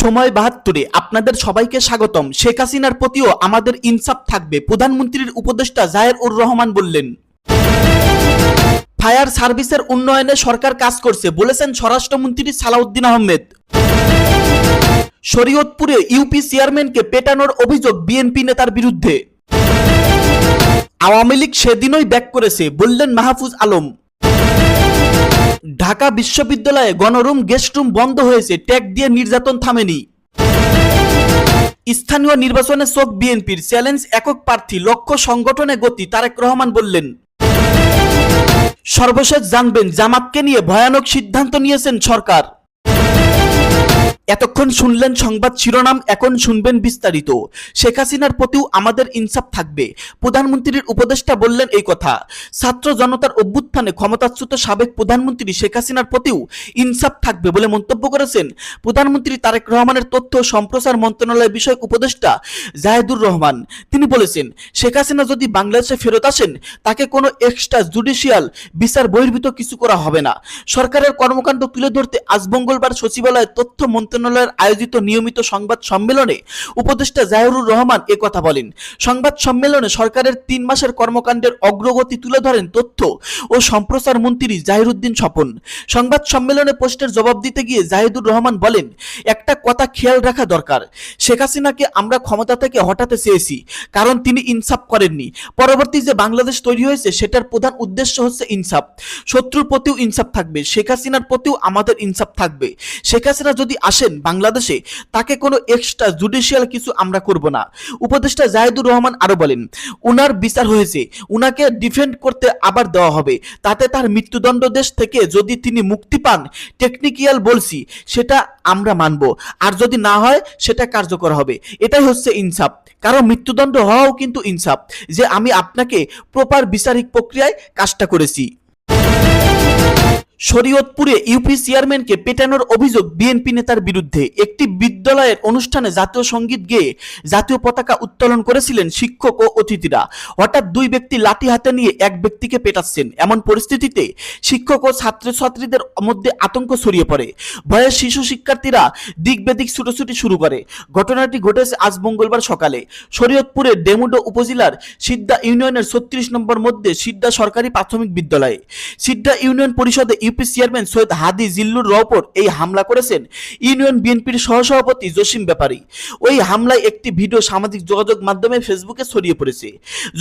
সময় ৭২-এ আপনাদের সবাইকে স্বাগতম। শেখ হাসিনার প্রতিও আমাদের ইনসাফ থাকবে, প্রধানমন্ত্রীর উপদেষ্টা জাহের-উর রহমান বললেন। ফায়ার সার্ভিসের উন্নয়নে সরকার কাজ করছে বলেছেন স্বরাষ্ট্রমন্ত্রী সালাউদ্দিন আহমেদ। শরীয়তপুরে ইউপি চেয়ারম্যানকে পেটানোর অভিযোগ বিএনপি নেতার বিরুদ্ধে। আওয়ামী লীগ সেদিনই ব্যাক করেছে বললেন মাহফুজ আলম। ঢাকা বিশ্ববিদ্যালয়ে গণরুম গেস্টরুম বন্ধ হয়েছে, ট্যাগ দিয়ে নির্যাতন থামেনি। স্থানীয় নির্বাচনে চোখ বিএনপির, চ্যালেঞ্জ একক প্রার্থী, লক্ষ্য সংগঠনে গতি, তারেক রহমান বললেন। সর্বশেষ জানবেন জামাতকে নিয়ে ভয়ানক সিদ্ধান্ত নিয়েছেন সরকার। এতক্ষণ শুনলেন সংবাদ শিরোনাম, এখন শুনবেন বিস্তারিত। শেখ হাসিনার প্রতিও আমাদের ইনসাফ থাকবে, প্রধানমন্ত্রীর উপদেষ্টা বললেন এই কথা। ছাত্র জনতার অভ্যুত্থানে ক্ষমতাচ্যুত সাবেক প্রধানমন্ত্রী শেখ হাসিনার প্রতিও ইনসাফ থাকবে বলে মন্তব্য করেছেন প্রধানমন্ত্রী তারেক রহমানের তথ্য ও সম্প্রচার মন্ত্রণালয় বিষয়ক উপদেষ্টা জাহেদুর রহমান। তিনি বলেছেন, শেখ হাসিনা যদি বাংলাদেশে ফেরত আসেন তাকে কোনো এক্সট্রা জুডিশিয়াল বিচার বহির্ভূত কিছু করা হবে না। সরকারের কর্মকাণ্ড তুলে ধরতে আজ মঙ্গলবার সচিবালয়ে তথ্য মন্ত্রণালয়ের আয়োজিত নিয়মিত সংবাদ সম্মেলনে উপদেষ্টা জাহেরুর রহমান একথা বলেন। সংবাদ সম্মেলনে সরকারের ৩ মাসের কর্মকাণ্ডের অগ্রগতি তুলে ধরেন তথ্য ও সম্প্রচার মন্ত্রী জাহিরুদ্দিন স্বপন। সংবাদ সম্মেলনে প্রশ্নের জবাব দিতে গিয়ে জাহিদুর রহমান বলেন, একটা কথা খেয়াল রাখা দরকার, শেখ হাসিনাকে আমরা ক্ষমতা থেকে হটাতে চেয়েছি কারণ তিনি ইনসাফ করেননি। পরবর্তী যে বাংলাদেশ তৈরি হয়েছে সেটার প্রধান উদ্দেশ্য হচ্ছে ইনসাফ। শত্রুর প্রতিও ইনসাফ থাকবে, শেখ হাসিনার প্রতিও আমাদের ইনসাফ থাকবে। শেখ হাসিনা যদি আসেন বাংলাদেশে তাকে কোনো এক্সট্রা জুডিশিয়াল কিছু আমরা করব না। উপদেষ্টা জাহেদুর রহমান আরো বলেন, উনার বিচার হয়েছে, উনাকে ডিফেন্ড করতে আবার দেওয়া হবে, তাতে তার মৃত্যুদণ্ড দেশ থেকে যদি তিনি মুক্তি পান, টেকনিক্যাল বলছি সেটা আমরা মানব, আর যদি না হয় সেটা কার্যকর হবে। এটাই হচ্ছে ইনসাফ। কারণ মৃত্যুদণ্ড হওয়াও কিন্তু ইনসাফ, যে আমি আপনাকে প্রপার বিচারিক প্রক্রিয়ায় কাজটা করেছি। শরীয়তপুরে ইউপি চেয়ারম্যানকে পেটানোর অভিযোগ বিএনপি নেতার বিরুদ্ধে। একটি বিদ্যালয়ের অনুষ্ঠানে জাতীয় সঙ্গীত গেয়ে জাতীয় পতাকা উত্তোলন করেছিলেন শিক্ষক ও অতিথিরা। হঠাৎ 2 ব্যক্তি লাঠি হাতে নিয়ে এক ব্যক্তিকে পেটাচ্ছেন। এমন পরিস্থিতিতে শিক্ষক ও ছাত্রছাত্রীদের মধ্যে আতঙ্ক ছড়িয়ে পড়ে। ভয়ে শিশু শিক্ষার্থীরা দিক বেদিক ছুটোছুটি শুরু করে। ঘটনাটি ঘটেছে আজ মঙ্গলবার সকালে শরীয়তপুরের ডেমুডো উপজেলার সিদ্ধা ইউনিয়নের 36 নম্বর মধ্যে সিদ্ধা সরকারি প্রাথমিক বিদ্যালয়ে। সিদ্ধা ইউনিয়ন পরিষদে ইউপি চেয়ারম্যান সৈয়দ হাদি জিল্লুর রওপর এই হামলা করেছেন ইউনিয়ন বিএনপির সহসভাপতি জসিম ব্যাপারী। ওই হামলায় একটি ভিডিও সামাজিক যোগাযোগ মাধ্যমে ফেসবুকে ছড়িয়ে পড়েছে।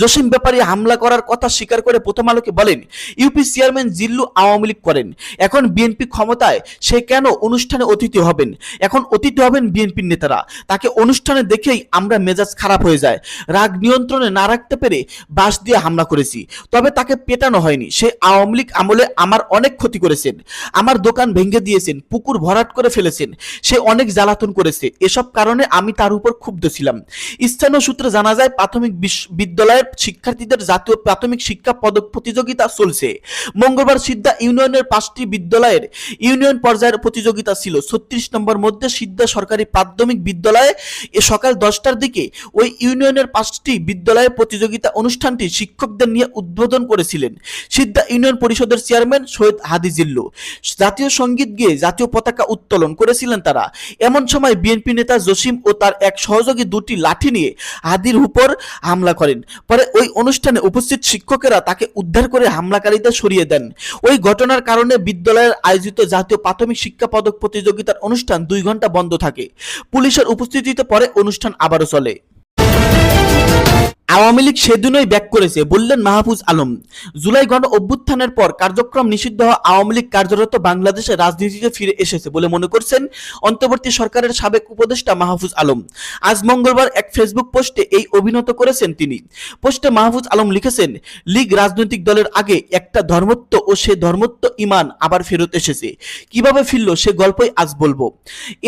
জসিম ব্যাপারী হামলা করার কথা স্বীকার করে প্রথম আলোকে বলেন, ইউপি চেয়ারম্যান জিল্লু আওয়ামী লীগ করেন, এখন বিএনপি ক্ষমতায়, সে কেন অনুষ্ঠানে অতিথি হবেন? এখন অতিথি হবেন বিএনপির নেতারা। তাকে অনুষ্ঠানে দেখেই আমরা মেজাজ খারাপ হয়ে যায়, রাগ নিয়ন্ত্রণে না রাখতে পেরে বাঁশ দিয়ে হামলা করেছি। তবে তাকে পেটানো হয়নি, সে আওয়ামী লীগ আমলে আমার অনেক ক্ষতি করেছেন, আমার দোকান ভেঙে দিয়েছেন, পুকুর ভরাট করে ফেলেছেন, সে অনেক জ্বালাতন করেছে। এসব কারণে আমি তার উপর ক্ষুব্ধ ছিলাম। স্থানীয় সূত্রে জানা যায়, প্রাথমিক বিদ্যালয়ের শিক্ষার্থীদের জাতীয় প্রাথমিক শিক্ষা পদক প্রতিযোগিতা চলছে। মঙ্গলবার সিদ্ধা ইউনিয়নের 5টি বিদ্যালয়ের ইউনিয়ন পর্যায়ের প্রতিযোগিতা ছিল। 36 নম্বর মধ্যে সিদ্ধা সরকারি প্রাথমিক বিদ্যালয়ে সকাল 10টার দিকে ওই ইউনিয়নের 5টি বিদ্যালয়ের প্রতিযোগিতা অনুষ্ঠানটি শিক্ষকদের নিয়ে উদ্বোধন করেছিলেন সিদ্ধা ইউনিয়ন পরিষদের চেয়ারম্যান সৈয়দ হাদি জিল্লু। জাতীয় সঙ্গীত গেয়ে জাতীয় পতাকা উত্তোলন করেছিলেন তারা। এমন সময় বিএনপি নেতা জসিম ও তার এক সহযোগী 2টি লাঠি নিয়ে হাদির উপর হামলা করেন। পরে ওই অনুষ্ঠানে উপস্থিত শিক্ষকেরা তাকে উদ্ধার করে হামলাকারীদের সরিয়ে দেন। ওই ঘটনার কারণে বিদ্যালয়ের আয়োজিত জাতীয় প্রাথমিক শিক্ষা পদক প্রতিযোগিতার অনুষ্ঠান 2 ঘন্টা বন্ধ থাকে। পুলিশের উপস্থিতিতে পরে অনুষ্ঠান আবারও চলে। আওয়ামী লীগ সেদিনই ব্যাক করেছে বললেন মাহফুজ আলম। জুলাই গণ অভ্যুত্থানের পর কার্যক্রম নিষিদ্ধ হওয়া আওয়ামী লীগ কার্যরত বাংলাদেশের রাজনীতিতে ফিরে এসেছে বলে মনে করছেন অন্তর্বর্তী সরকারের সাবেক উপদেষ্টা মাহফুজ আলম। আজ মঙ্গলবার এক ফেসবুক পোস্টে এই অভিনত করেছেন তিনি। পোস্টে মাহফুজ আলম লিখেছেন, লীগ রাজনৈতিক দলের আগে একটা ধর্মত্ব ও সে ধর্মত্ব ইমান আবার ফেরত এসেছে। কিভাবে ফিরলো সে গল্পই আজ বলবো।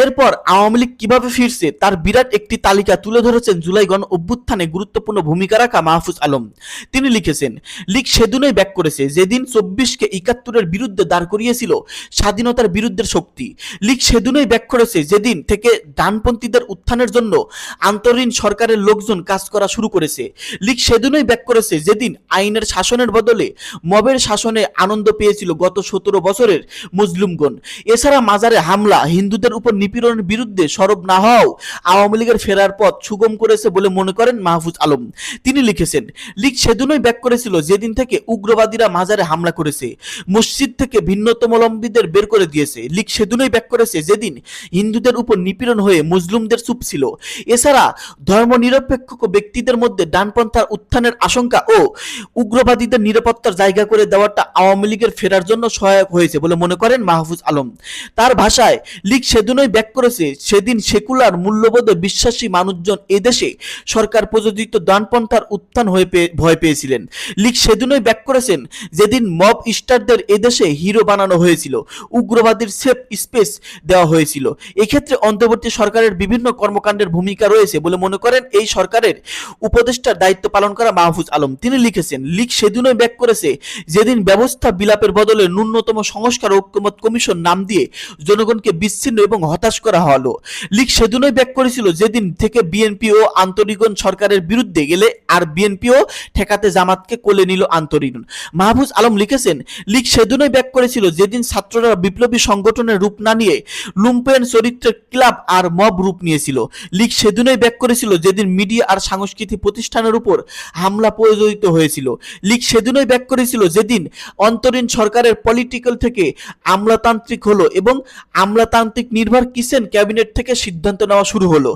এরপর আওয়ামী লীগ কিভাবে ফিরছে তার বিরাট একটি তালিকা তুলে ধরেছেন জুলাই গণ অভ্যুত্থানে গুরুত্বপূর্ণ ভূমিকা রাখা মাহফুজ আলম। তিনি লিখেছেন, লীগ সেদিনই ব্যাক করেছে যেদিন 24কে 71-এর বিরুদ্ধে দাঁড় করিয়েছিল স্বাধীনতার বিরুদ্ধের শক্তি। লীগ সেদিনই ব্যাক করেছে যেদিন থেকে ডানপন্থীদের উত্থানের জন্য আন্তরিন সরকারের লোকজন কাজ করা শুরু করেছে। লীগ সেদিনই ব্যাক করেছে যেদিন আইনের শাসনের বদলে মবের শাসনে আনন্দ পেয়েছিল গত 17 বছরের মুসলিমগণ। এছাড়া মাজারে হামলা, হিন্দুদের উপর নিপীড়নের বিরুদ্ধে সরব না হওয়াও আওয়ামী লীগের ফেরার পথ সুগম করেছে বলে মনে করেন মাহফুজ আলম। তিনি লিখেছেন, লীগ সেদিনই ব্যাক করেছিল যেদিন থেকে উগ্রবাদীরা মাজারে হামলা করেছে, মসজিদ থেকে ভিন্নতমলম্বীদের বের করে দিয়েছে। লীগ সেদিনই ব্যাক করেছে যেদিন হিন্দুদের উপর নিপীড়ন হয়ে মুসলিমদের চুপ ছিল। এছাড়া ধর্মনিরপেক্ষ ব্যক্তিদের মধ্যে ডানপন্থার উত্থানের আশঙ্কা ও উগ্রবাদীদের নিরাপত্তার জায়গা করে দেওয়াটা আওয়ামী লীগের ফেরার জন্য সহায়ক হয়েছে বলে মনে করেন মাহফুজ আলম। তার ভাষায়, লীগ সেদিনই ব্যাক করেছে সেদিন সেকুলার মূল্যবোধে বিশ্বাসী মানুষজন এদেশে সরকার প্রযোজিত ডানপন্থার উত্থান হয়ে ভয় পেয়েছিলেন। লীগ সেদিনই ব্যাক করেছেন যেদিন মব স্টারদের এদেশে হিরো বানানো হয়েছিল, উগ্রবাদীর সেফ স্পেস দেওয়া হয়েছিল। এক্ষেত্রে অন্তর্বর্তী সরকারের বিভিন্ন কর্মকাণ্ডের ভূমিকা রয়েছে বলে মনে করেন এই সরকারের উপদেষ্টার দায়িত্ব পালন করা মাহফুজ আলম। তিনি লিখেছেন, লীগ সেদিনই ব্যাক করেছে যেদিন ব্যবস্থা বিলাপের বদলে ন্যূনতম সংস্কার ঐক্যমত কমিশন নাম দিয়ে জনগণকে বিচ্ছিন্ন এবং হতাশ করা হলো। লীগ সেদিনই ব্যাক করেছিল যেদিন থেকে বিএনপি ও আন্তরিকগণ সরকারের বিরুদ্ধে গেলে আর বিএনপিও ঠেকাতে জামাতকে কোলে নিল আন্তরিক। মাহফুজ আলম লিখেছেন, লীগ সেদিনই ব্যাক করেছিল যেদিন ছাত্ররা বিপ্লবী সংগঠনের রূপ না নিয়ে লুম্পেন চরিত্রের ক্লাব আর মব রূপ নিয়েছিল। লীগ সেদিনই ব্যাক করেছিল যেদিন মিডিয়া আর সাংস্কৃতিক প্রতিষ্ঠানের উপর হামলা প্রযোজিত হয়েছিল। লীগ সেদিনই ব্যাক করেছিল যেদিন অন্তরীণ সরকারের পলিটিক্যাল থেকে আমলাতান্ত্রিক হলো এবং আমলাতান্ত্রিক নির্ভর কিচেন ক্যাবিনেট থেকে সিদ্ধান্ত নেওয়া শুরু হলো।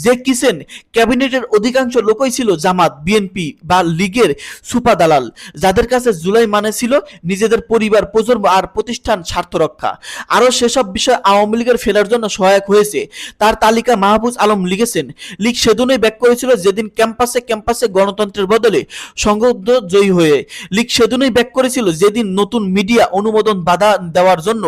যে কিচেন ক্যাবিনেটের অধিকাংশ লোকই ছিল জামাত, বিএনপি বা লীগের সুপা দালাল, যাদের কাছে জুলাই মানে ছিল নিজেদের পরিবার, প্রজন্ম আর প্রতিষ্ঠান স্বার্থ রক্ষা। আরও সেসব বিষয় আওয়ামী লীগের ফেরার জন্য সহায়ক হয়েছে। তার তালিকা মাহফুজ আলম লিখেছেন, লীগ সেদিনই ব্যাক করেছিল যেদিন ক্যাম্পাসে গণতন্ত্রের বদলে সংঘর্ষ জয়ী হয়ে। লীগ সেদিনই ব্যাক করেছিল যেদিন নতুন মিডিয়া অনুমোদন বাধা দেওয়ার জন্য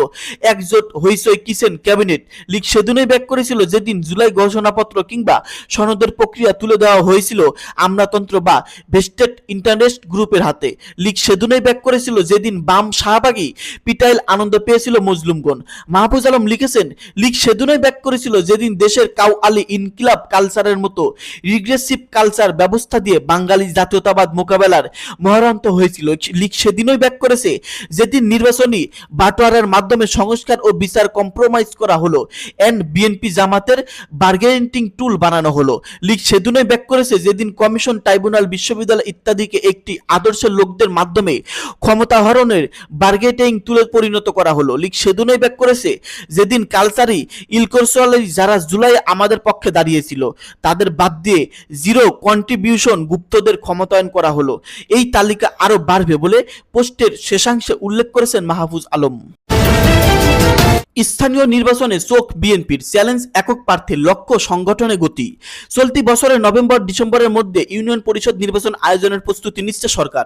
একজোট হইচই কিচেন ক্যাবিনেট। লীগ সেদিনই ব্যাক করেছিল যেদিন জুলাই ঘোষণাপত্র কিংবা সনদের প্রক্রিয়া তুলে দেওয়া হয়েছিল আমলাতন্ত্র বা ভেস্টেড ইন্টারেস্ট গ্রুপের হাতে। লীগ সেদিনই ব্যাক করেছিল যেদিন বাম শাহবাগী পিটাইল আনন্দ পেয়েছিল মজলুমগণ। মাহফুজ আলম লিখেছেন, লীগ সেদিনই ব্যাক করেছিল যেদিন দেশের কাউ আলী ইনকিলাব কালচারের মতো রিগ্রেসিভ কালচার ব্যবস্থা দিয়ে বাঙালি জাতীয়তাবাদ মোকাবেলার মহারন্ত হয়েছিল। লীগ সেদিনই ব্যাক করেছে যেদিন নির্বাচনী বাটোয়ারার মাধ্যমে সংস্কার ও বিচার কম্প্রোমাইজ করা হলো এন্ড বিএনপি জামাতের বার্গেনিং টুল বানানো হলো। লীগ সেদিনই ব্যাক করেছে যেদিন কমিশন, ট্রাইব্যুনাল, বিশ্ববিদ্যালয় ইত্যাদিকে একটি আদর্শের লোকদের মাধ্যমে ক্ষমতা হরণের বার্গেনিং টুলে পরিণত করা হলো। লীগ সেদিনই ব্যাক করেছে যেদিন কালচারি ইলকোরসালি যারা জুলাই আমাদের পক্ষে দাঁড়িয়েছিল তাদের বাদ দিয়ে জিরো কন্ট্রিবিউশন গুপ্তদের ক্ষমতায়ন করা হলো। এই তালিকা আরো বাড়বে বলে পোস্টের শেষাংশে উল্লেখ করেছেন মাহফুজ আলম। স্থানীয় নির্বাচনে চোখ বিএনপির, চ্যালেঞ্জ একক প্রার্থীর, লক্ষ্য সংগঠনে গতি। চলতি বছরের নভেম্বর-ডিসেম্বরের মধ্যে ইউনিয়ন পরিষদ নির্বাচন আয়োজনের প্রস্তুতি নিচ্ছে সরকার।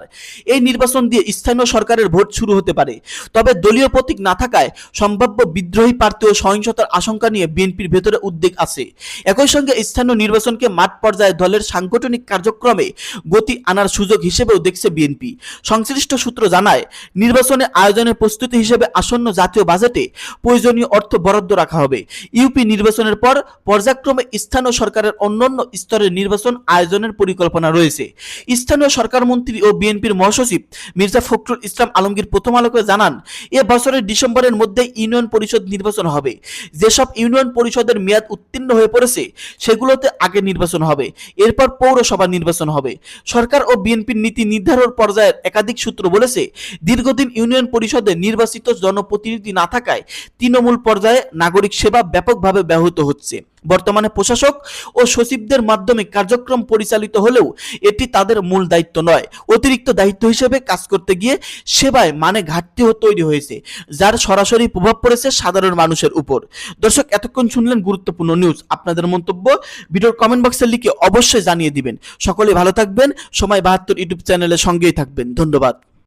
এই নির্বাচন দিয়ে স্থানীয় সরকারের ভোট শুরু হতে পারে। তবে দলীয় প্রতীক না থাকায় সম্ভাব্য বিদ্রোহী প্রার্থী ও সহিংসতার আশঙ্কা নিয়ে বিএনপির ভেতরে উদ্বেগ আছে। একই সঙ্গে স্থানীয় নির্বাচনকে মাঠ পর্যায়ে দলের সাংগঠনিক কার্যক্রমে গতি আনার সুযোগ হিসেবেও দেখছে বিএনপি। সংশ্লিষ্ট সূত্র জানায়, নির্বাচনে আয়োজনের প্রস্তুতি হিসেবে আসন্ন জাতীয় বাজেটে প্রয়োজনীয় অর্থ বরাদ্দ রাখা হবে। ইউপি নির্বাচনের পর পর্যায়ক্রমে স্থানীয় সরকারের অন্যান্য স্তরের নির্বাচন আয়োজনের পরিকল্পনা রয়েছে। স্থানীয় সরকার মন্ত্রী ও বিএনপির মহাসচিব মির্জা ফখরুল ইসলাম আলমগীর প্রথম আলোকে জানান, এ বছরের ডিসেম্বরের মধ্যে ইউনিয়ন পরিষদ নির্বাচন হবে। যেসব ইউনিয়ন পরিষদের মেয়াদ উত্তীর্ণ হয়ে পড়েছে সেগুলোতে আগে নির্বাচন হবে, এরপর পৌরসভা নির্বাচন হবে। সরকার ও বিএনপির নীতি নির্ধারণ পর্যায়ের একাধিক সূত্র বলেছে, দীর্ঘদিন ইউনিয়ন পরিষদে নির্বাচিত জনপ্রতিনিধি না থাকায় তৃণমূল পর্যায়ে নাগরিক সেবা ব্যাপকভাবে ব্যাহত হচ্ছে। বর্তমানে প্রশাসক ও সচিবদের মাধ্যমে কার্যক্রম পরিচালিত হলেও এটি তাদের মূল দায়িত্ব নয়। অতিরিক্ত দায়িত্ব হিসেবে কাজ করতে গিয়ে সেবায় মানে ঘাটতিও তৈরি হয়েছে, যার সরাসরি প্রভাব পড়েছে সাধারণ মানুষের উপর। দর্শক, এতক্ষণ শুনলেন গুরুত্বপূর্ণ নিউজ। আপনাদের মন্তব্য ভিডিওর কমেন্ট বক্সে লিখে অবশ্যই জানিয়ে দিবেন। সকলে ভালো থাকবেন। সময় 72 ইউটিউব চ্যানেলের সঙ্গেই থাকবেন। ধন্যবাদ।